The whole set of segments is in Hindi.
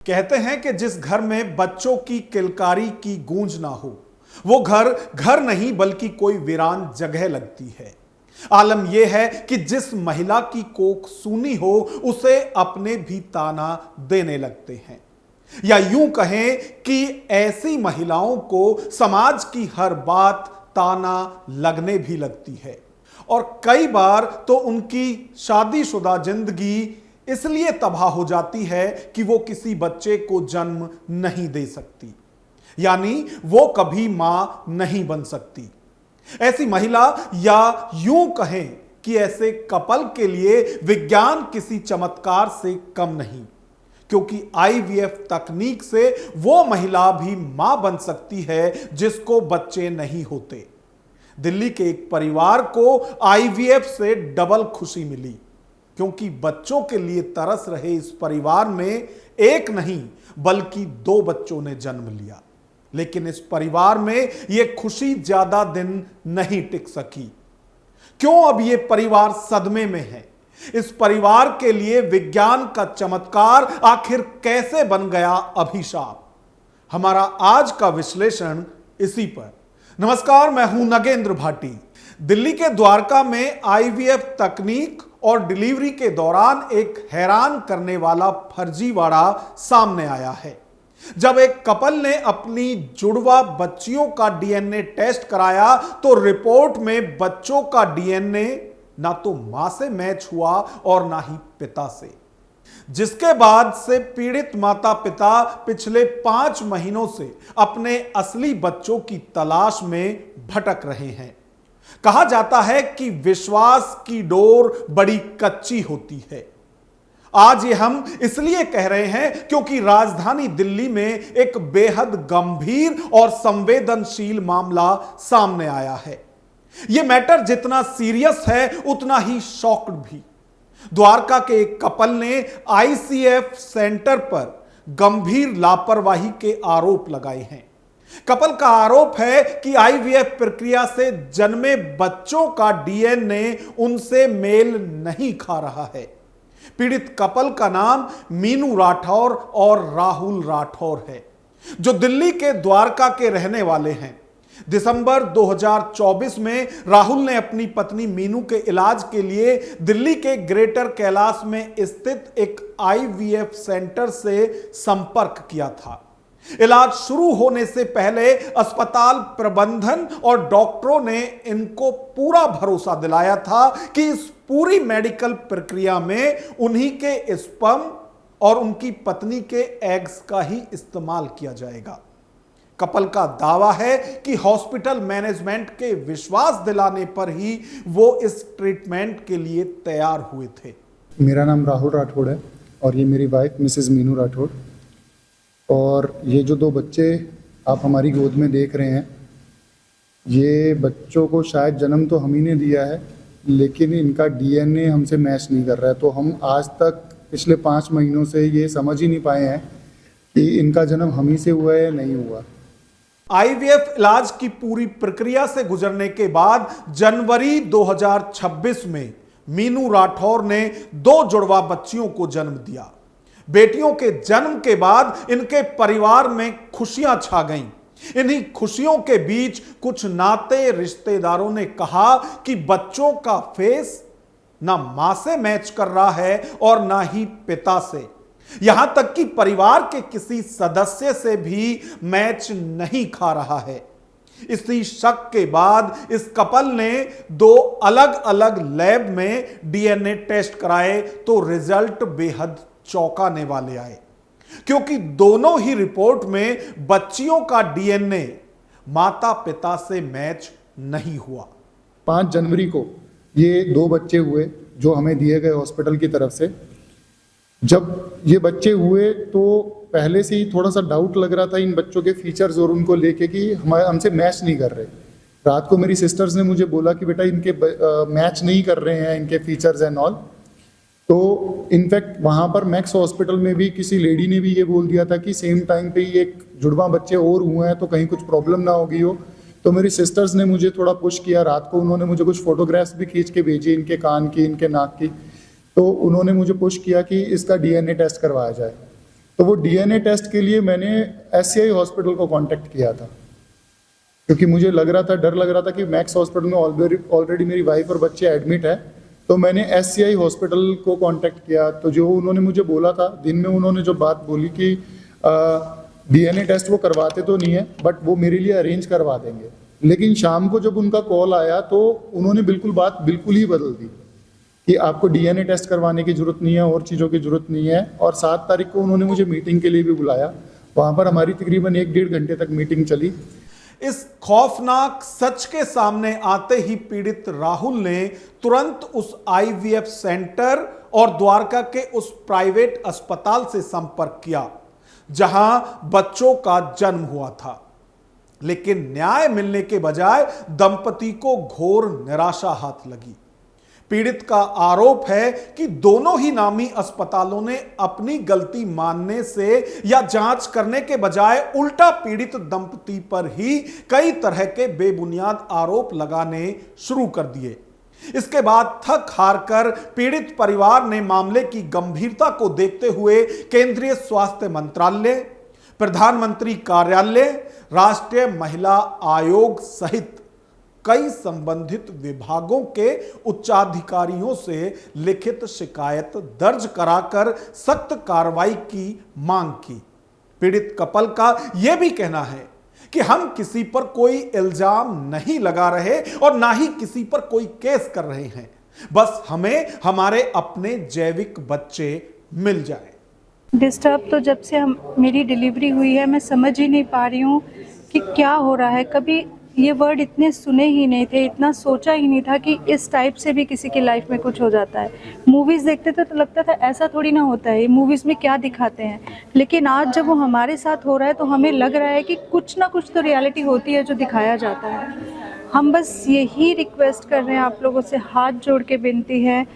कहते हैं कि जिस घर में बच्चों की किलकारी की गूंज ना हो वो घर घर नहीं बल्कि कोई वीरान जगह लगती है। आलम यह है कि जिस महिला की कोख सूनी हो उसे अपने भी ताना देने लगते हैं, या यूं कहें कि ऐसी महिलाओं को समाज की हर बात ताना लगने भी लगती है और कई बार तो उनकी शादीशुदा जिंदगी इसलिए तबाह हो जाती है कि वो किसी बच्चे को जन्म नहीं दे सकती, यानी वो कभी मां नहीं बन सकती। ऐसी महिला या यूं कहें कि ऐसे कपल के लिए विज्ञान किसी चमत्कार से कम नहीं, क्योंकि आईवीएफ तकनीक से वो महिला भी मां बन सकती है जिसको बच्चे नहीं होते। दिल्ली के एक परिवार को आईवीएफ से डबल खुशी मिली, क्योंकि बच्चों के लिए तरस रहे इस परिवार में एक नहीं बल्कि 2 बच्चों ने जन्म लिया। लेकिन इस परिवार में यह खुशी ज्यादा दिन नहीं टिक सकी। क्यों अब यह परिवार सदमे में है? इस परिवार के लिए विज्ञान का चमत्कार आखिर कैसे बन गया अभिशाप? हमारा आज का विश्लेषण इसी पर। नमस्कार, मैं हूं नगेंद्र भाटी। दिल्ली के द्वारका में आईवीएफ तकनीक और डिलीवरी के दौरान एक हैरान करने वाला फर्जीवाड़ा सामने आया है। जब एक कपल ने अपनी जुड़वा बच्चियों का डीएनए टेस्ट कराया तो रिपोर्ट में बच्चों का डीएनए ना तो मां से मैच हुआ और ना ही पिता से, जिसके बाद से पीड़ित माता पिता पिछले 5 महीनों से अपने असली बच्चों की तलाश में भटक रहे हैं। कहा जाता है कि विश्वास की डोर बड़ी कच्ची होती है। आज ये हम इसलिए कह रहे हैं क्योंकि राजधानी दिल्ली में एक बेहद गंभीर और संवेदनशील मामला सामने आया है। यह मैटर जितना सीरियस है उतना ही शॉक्ड भी। द्वारका के एक कपल ने आईसीएफ सेंटर पर गंभीर लापरवाही के आरोप लगाए हैं। कपल का आरोप है कि आईवीएफ प्रक्रिया से जन्मे बच्चों का डीएनए उनसे मेल नहीं खा रहा है। पीड़ित कपल का नाम मीनू राठौर और राहुल राठौर है, जो दिल्ली के द्वारका के रहने वाले हैं। दिसंबर 2024 में राहुल ने अपनी पत्नी मीनू के इलाज के लिए दिल्ली के ग्रेटर कैलाश में स्थित एक आईवीएफ सेंटर से संपर्क किया था। इलाज शुरू होने से पहले अस्पताल प्रबंधन और डॉक्टरों ने इनको पूरा भरोसा दिलाया था कि इस पूरी मेडिकल प्रक्रिया में उन्हीं के स्पर्म और उनकी पत्नी के एग्स का ही इस्तेमाल किया जाएगा। कपल का दावा है कि हॉस्पिटल मैनेजमेंट के विश्वास दिलाने पर ही वो इस ट्रीटमेंट के लिए तैयार हुए थे। मेरा नाम राहुल राठौड़ है और ये मेरी वाइफ मिसेस मीनू राठौड़। और ये जो 2 बच्चे आप हमारी गोद में देख रहे हैं, ये बच्चों को शायद जन्म तो हम ही ने दिया है, लेकिन इनका डीएनए हमसे मैच नहीं कर रहा है। तो हम आज तक पिछले 5 महीनों से ये समझ ही नहीं पाए हैं कि इनका जन्म हम ही से हुआ है या नहीं हुआ। आईवीएफ इलाज की पूरी प्रक्रिया से गुजरने के बाद जनवरी 2026 में मीनू राठौर ने 2 जुड़वा बच्चियों को जन्म दिया। बेटियों के जन्म के बाद इनके परिवार में खुशियां छा गईं। इन्हीं खुशियों के बीच कुछ नाते रिश्तेदारों ने कहा कि बच्चों का फेस ना मां से मैच कर रहा है और ना ही पिता से, यहां तक कि परिवार के किसी सदस्य से भी मैच नहीं खा रहा है। इसी शक के बाद इस कपल ने 2 अलग अलग लैब में डीएनए टेस्ट कराए तो रिजल्ट बेहद चौंकाने वाले आए, क्योंकि दोनों ही रिपोर्ट में बच्चियों का डीएनए माता पिता से मैच नहीं हुआ। 5 जनवरी को ये 2 बच्चे हुए जो हमें दिए गए हॉस्पिटल की तरफ से। जब ये बच्चे हुए तो पहले से ही थोड़ा सा डाउट लग रहा था इन बच्चों के फीचर्स और उनको लेके कि हमसे मैच नहीं कर रहे। रात को मेरी सिस्टर्स ने मुझे बोला कि बेटा इनके मैच नहीं कर रहे हैं, इनके फीचर्स एंड ऑल। तो इनफैक्ट वहाँ पर मैक्स हॉस्पिटल में भी किसी लेडी ने भी ये बोल दिया था कि सेम टाइम पे ही एक जुड़वा बच्चे और हुए हैं तो कहीं कुछ प्रॉब्लम ना होगी हो। तो मेरी सिस्टर्स ने मुझे थोड़ा पुश किया। रात को उन्होंने मुझे कुछ फोटोग्राफ्स भी खींच के भेजी, इनके कान की, इनके नाक की। तो उन्होंने मुझे पुश किया कि इसका डीएनए टेस्ट करवाया जाए। तो वो डीएनए टेस्ट के लिए मैंने एससीआई हॉस्पिटल को कांटेक्ट किया था, क्योंकि मुझे लग रहा था, डर लग रहा था कि मैक्स हॉस्पिटल में ऑलरेडी मेरी वाइफ और बच्चे एडमिट है। तो मैंने एससीआई हॉस्पिटल को कांटेक्ट किया। तो जो उन्होंने मुझे बोला था, दिन में उन्होंने जो बात बोली कि डीएनए टेस्ट वो करवाते तो नहीं है, बट वो मेरे लिए अरेंज करवा देंगे। लेकिन शाम को जब उनका कॉल आया तो उन्होंने बात बिल्कुल ही बदल दी कि आपको डीएनए टेस्ट करवाने की जरूरत नहीं है, और चीज़ों की जरूरत नहीं है। और 7 तारीख को उन्होंने मुझे मीटिंग के लिए भी बुलाया। वहाँ पर हमारी तकरीबन 1-1.5 घंटे तक मीटिंग चली। इस खौफनाक सच के सामने आते ही पीड़ित राहुल ने तुरंत उस आईवीएफ सेंटर और द्वारका के उस प्राइवेट अस्पताल से संपर्क किया जहां बच्चों का जन्म हुआ था। लेकिन न्याय मिलने के बजाय दंपति को घोर निराशा हाथ लगी। पीड़ित का आरोप है कि दोनों ही नामी अस्पतालों ने अपनी गलती मानने से या जांच करने के बजाय उल्टा पीड़ित दंपति पर ही कई तरह के बेबुनियाद आरोप लगाने शुरू कर दिए। इसके बाद थक हार कर पीड़ित परिवार ने मामले की गंभीरता को देखते हुए केंद्रीय स्वास्थ्य मंत्रालय, प्रधानमंत्री कार्यालय, राष्ट्रीय महिला आयोग सहित कई संबंधित विभागों के उच्चाधिकारियों से लिखित शिकायत दर्ज कराकर सख्त कार्रवाई की मांग की। पीड़ित कपल का यह भी कहना है कि हम किसी पर कोई इल्जाम नहीं लगा रहे और ना ही किसी पर कोई केस कर रहे हैं, बस हमें हमारे अपने जैविक बच्चे मिल जाए। डिस्टर्ब तो जब से मेरी डिलीवरी हुई है, मैं समझ ही नहीं पा रही हूँ कि क्या हो रहा है। कभी ये वर्ड इतने सुने ही नहीं थे, इतना सोचा ही नहीं था कि इस टाइप से भी किसी की लाइफ में कुछ हो जाता है। मूवीज़ देखते थे तो लगता था ऐसा थोड़ी ना होता है, ये मूवीज़ में क्या दिखाते हैं। लेकिन आज जब वो हमारे साथ हो रहा है तो हमें लग रहा है कि कुछ ना कुछ तो रियलिटी होती है जो दिखाया जाता है। हम बस यही रिक्वेस्ट कर रहे हैं आप लोगों से, हाथ जोड़ के विनती है।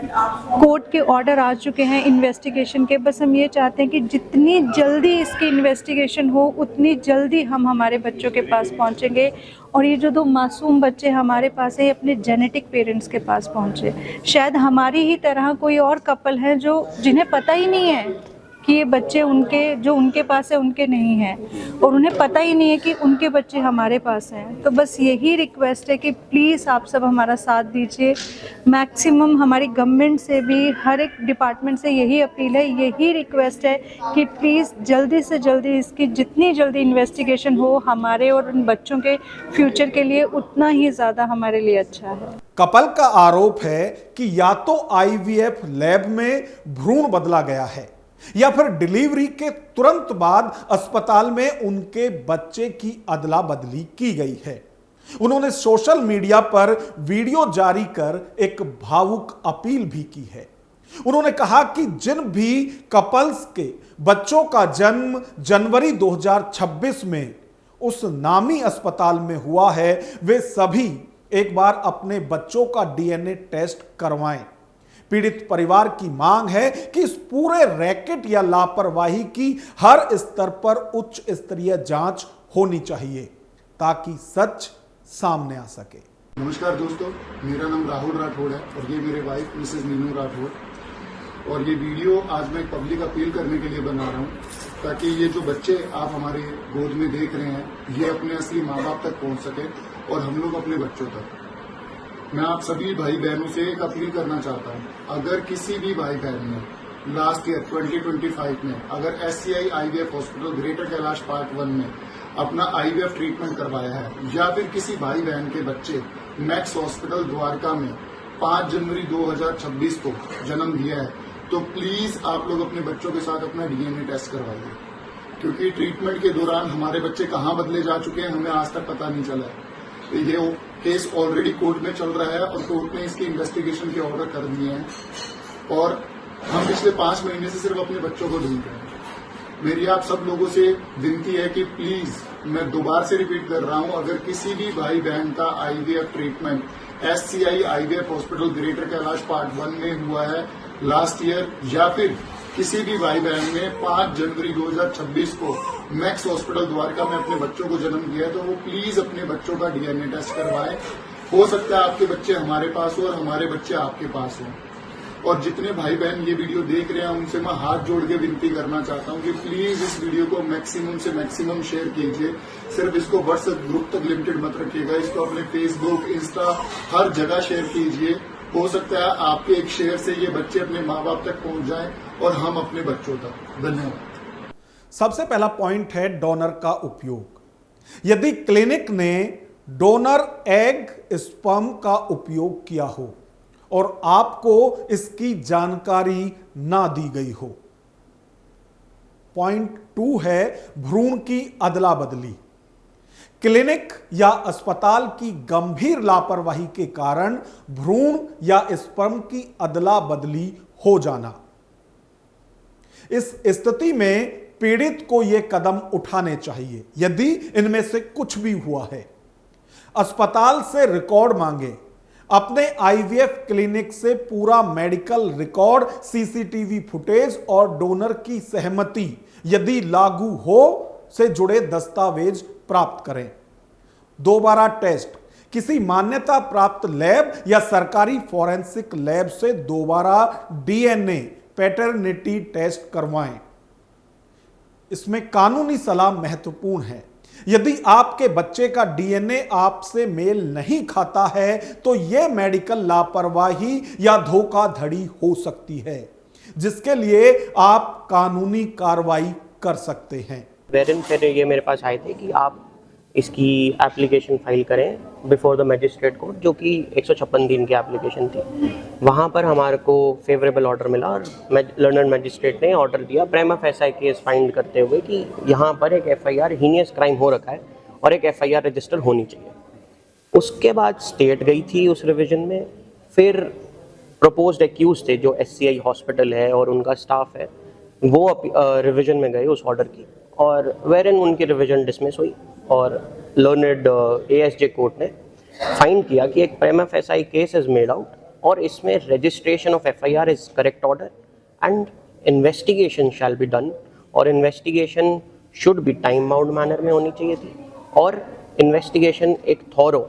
कोर्ट के ऑर्डर आ चुके हैं इन्वेस्टिगेशन के, बस हम ये चाहते हैं कि जितनी जल्दी इसकी इन्वेस्टिगेशन हो उतनी जल्दी हम हमारे बच्चों के पास पहुंचेंगे और ये जो 2 मासूम बच्चे हमारे पास है अपने जेनेटिक पेरेंट्स के पास पहुंचे। शायद हमारी ही तरह कोई और कपल हैं जो जिन्हें पता ही नहीं है कि ये बच्चे उनके पास है उनके नहीं हैं, और उन्हें पता ही नहीं है कि उनके बच्चे हमारे पास हैं। तो बस यही रिक्वेस्ट है कि प्लीज़ आप सब हमारा साथ दीजिए। मैक्सिमम हमारी गवर्नमेंट से भी, हर एक डिपार्टमेंट से यही अपील है, यही रिक्वेस्ट है कि प्लीज़ जल्दी से जल्दी इसकी जितनी जल्दी इन्वेस्टिगेशन हो हमारे और उन बच्चों के फ्यूचर के लिए उतना ही ज़्यादा हमारे लिए अच्छा है। कपल का आरोप है कि या तो आईवीएफ लैब में भ्रूण बदला गया है या फिर डिलीवरी के तुरंत बाद अस्पताल में उनके बच्चे की अदला बदली की गई है। उन्होंने सोशल मीडिया पर वीडियो जारी कर एक भावुक अपील भी की है। उन्होंने कहा कि जिन भी कपल्स के बच्चों का जन्म जनवरी 2026 में उस नामी अस्पताल में हुआ है, वे सभी एक बार अपने बच्चों का डीएनए टेस्ट करवाएं। पीड़ित परिवार की मांग है कि इस पूरे रैकेट या लापरवाही की हर स्तर पर उच्च स्तरीय जांच होनी चाहिए ताकि सच सामने आ सके। नमस्कार दोस्तों, मेरा नाम राहुल राठौड़ है और ये मेरे वाइफ मिसेस मीनू राठौड़। और ये वीडियो आज मैं पब्लिक अपील करने के लिए बना रहा हूँ ताकि ये जो बच्चे आप हमारे गोद में देख रहे हैं ये अपने असली माँ बाप तक पहुँच सके और हम लोग अपने बच्चों तक। मैं आप सभी भाई बहनों से एक अपील करना चाहता हूँ, अगर किसी भी भाई बहन ने लास्ट ईयर 2025 में अगर SCI IVF hospital greater Kailash part 1 में अपना आईवीएफ ट्रीटमेंट करवाया है या फिर किसी भाई बहन के बच्चे मैक्स हॉस्पिटल द्वारका में 5 जनवरी 2026 को जन्म दिया है, तो प्लीज आप लोग अपने बच्चों के साथ अपना डीएनए टेस्ट करवाइए, क्योंकि ट्रीटमेंट के दौरान हमारे बच्चे कहाँ बदले जा चुके हैं हमें आज तक पता नहीं चला है। ये केस ऑलरेडी कोर्ट में चल रहा है और कोर्ट ने इसकी इन्वेस्टिगेशन के ऑर्डर कर दिए हैं और हम पिछले 5 महीने से सिर्फ अपने बच्चों को ढूंढ रहे हैं। मेरी आप सब लोगों से विनती है कि प्लीज, मैं दोबारा से रिपीट कर रहा हूं, अगर किसी भी भाई बहन का IVF treatment SCI IVF hospital greater Kailash part 1 में हुआ है लास्ट ईयर या फिर किसी भी भाई बहन ने 5 जनवरी 2026 को मैक्स हॉस्पिटल द्वारका में अपने बच्चों को जन्म दिया है, तो वो प्लीज अपने बच्चों का डीएनए टेस्ट करवाएं। हो सकता है आपके बच्चे हमारे पास हो और हमारे बच्चे आपके पास हो। और जितने भाई बहन ये वीडियो देख रहे हैं उनसे मैं हाथ जोड़ के विनती करना चाहता हूँ कि प्लीज इस वीडियो को मैक्सिमम से मैक्सिमम शेयर कीजिए। सिर्फ इसको व्हाट्सएप ग्रुप तक लिमिटेड मत रखिएगा, इसको अपने फेसबुक, इंस्टा हर जगह शेयर कीजिए। हो सकता है आपके एक शेयर से ये बच्चे अपने माँ बाप तक पहुंच जाएं और हम अपने बच्चों तक। धन्यवाद। सबसे पहला पॉइंट है डोनर का उपयोग। यदि क्लिनिक ने डोनर एग स्पर्म का उपयोग किया हो और आपको इसकी जानकारी ना दी गई हो। पॉइंट 2 है भ्रूण की अदला बदली। क्लिनिक या अस्पताल की गंभीर लापरवाही के कारण भ्रूण या स्पर्म की अदला बदली हो जाना। इस स्थिति में पीड़ित को यह कदम उठाने चाहिए यदि इनमें से कुछ भी हुआ है। अस्पताल से रिकॉर्ड मांगे। अपने आईवीएफ क्लिनिक से पूरा मेडिकल रिकॉर्ड, सीसीटीवी फुटेज और डोनर की सहमति यदि लागू हो से जुड़े दस्तावेज प्राप्त करें। दोबारा टेस्ट किसी मान्यता प्राप्त लैब या सरकारी फॉरेंसिक लैब से दोबारा डीएनए पैटर्निटी टेस्ट करवाएं। इसमें कानूनी सलाह महत्वपूर्ण है। यदि आपके बच्चे का डीएनए आपसे मेल नहीं खाता है तो यह मेडिकल लापरवाही या धोखाधड़ी हो सकती है, जिसके लिए आप कानूनी कार्रवाई कर सकते हैं। वेरिन फिर ये मेरे पास आए थे कि आप इसकी एप्लीकेशन फाइल करें बिफोर द मजिस्ट्रेट कोर्ट, जो कि 156 दिन की एप्लीकेशन थी। वहाँ पर हमारे को फेवरेबल ऑर्डर मिला और लर्नर मजिस्ट्रेट ने ऑर्डर दिया प्रेमा फेसाई केस फाइंड करते हुए कि यहाँ पर एक एफआईआर हीनियस क्राइम हो रखा है और एक एफआईआर रजिस्टर होनी चाहिए। उसके बाद स्टेट गई थी उस रिवीजन में। फिर प्रपोज्ड एक्यूज थे जो एससीआई हॉस्पिटल है और उनका स्टाफ है, वो रिवीजन में गए उस ऑर्डर की, और वेरिन उनकी रिवीजन डिसमिस हुई और लर्नड एएसजे कोर्ट ने फाइंड किया कि एक prima facie case is made out और इसमें registration of FIR is correct order and investigation shall be done, और investigation should be time bound manner में होनी चाहिए थी और इन्वेस्टिगेशन एक थॉरो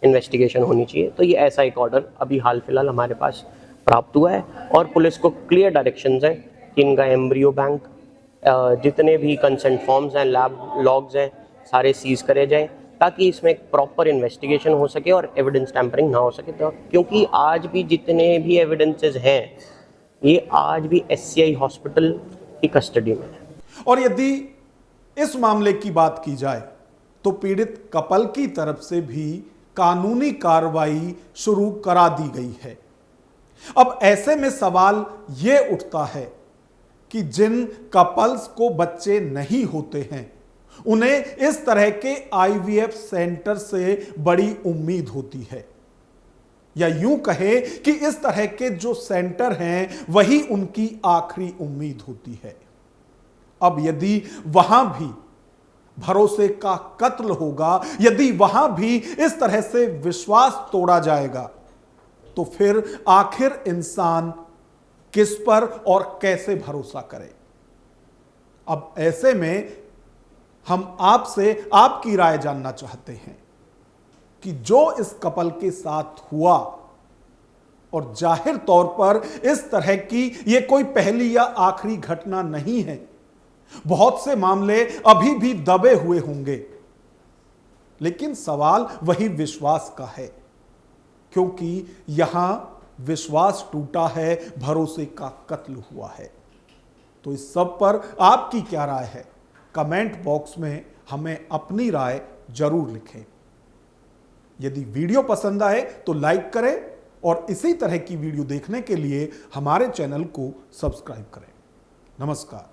इन्वेस्टिगेशन होनी चाहिए। तो ये ऐसा एक ऑर्डर अभी हाल फिलहाल हमारे पास प्राप्त हुआ है और पुलिस को क्लियर डायरेक्शंस हैं कि इनका एम्ब्रियो बैंक, जितने भी कंसेंट फॉर्म्स हैं, लैब लॉग्स हैं, सारे सीज करे जाएं ताकि इसमें एक प्रॉपर इन्वेस्टिगेशन हो सके और एविडेंस टैम्परिंग ना हो सके। तो क्योंकि आज भी जितने भी एविडेंसेस हैं ये आज भी एससीआई हॉस्पिटल की कस्टडी में है। और यदि इस मामले की बात की जाए तो पीड़ित कपल की तरफ से भी कानूनी कार्रवाई शुरू करा दी गई है। अब ऐसे में सवाल यह उठता है कि जिन कपल्स को बच्चे नहीं होते हैं उन्हें इस तरह के आईवीएफ सेंटर से बड़ी उम्मीद होती है, या यूं कहे कि इस तरह के जो सेंटर हैं वही उनकी आखिरी उम्मीद होती है। अब यदि वहां भी भरोसे का कत्ल होगा, यदि वहां भी इस तरह से विश्वास तोड़ा जाएगा, तो फिर आखिर इंसान किस पर और कैसे भरोसा करे। अब ऐसे में हम आपसे आपकी राय जानना चाहते हैं कि जो इस कपल के साथ हुआ, और जाहिर तौर पर इस तरह की यह कोई पहली या आखिरी घटना नहीं है, बहुत से मामले अभी भी दबे हुए होंगे, लेकिन सवाल वही विश्वास का है, क्योंकि यहां विश्वास टूटा है, भरोसे का कत्ल हुआ है। तो इस सब पर आपकी क्या राय है? कमेंट बॉक्स में हमें अपनी राय जरूर लिखें। यदि वीडियो पसंद आए तो लाइक करें और इसी तरह की वीडियो देखने के लिए हमारे चैनल को सब्सक्राइब करें। नमस्कार।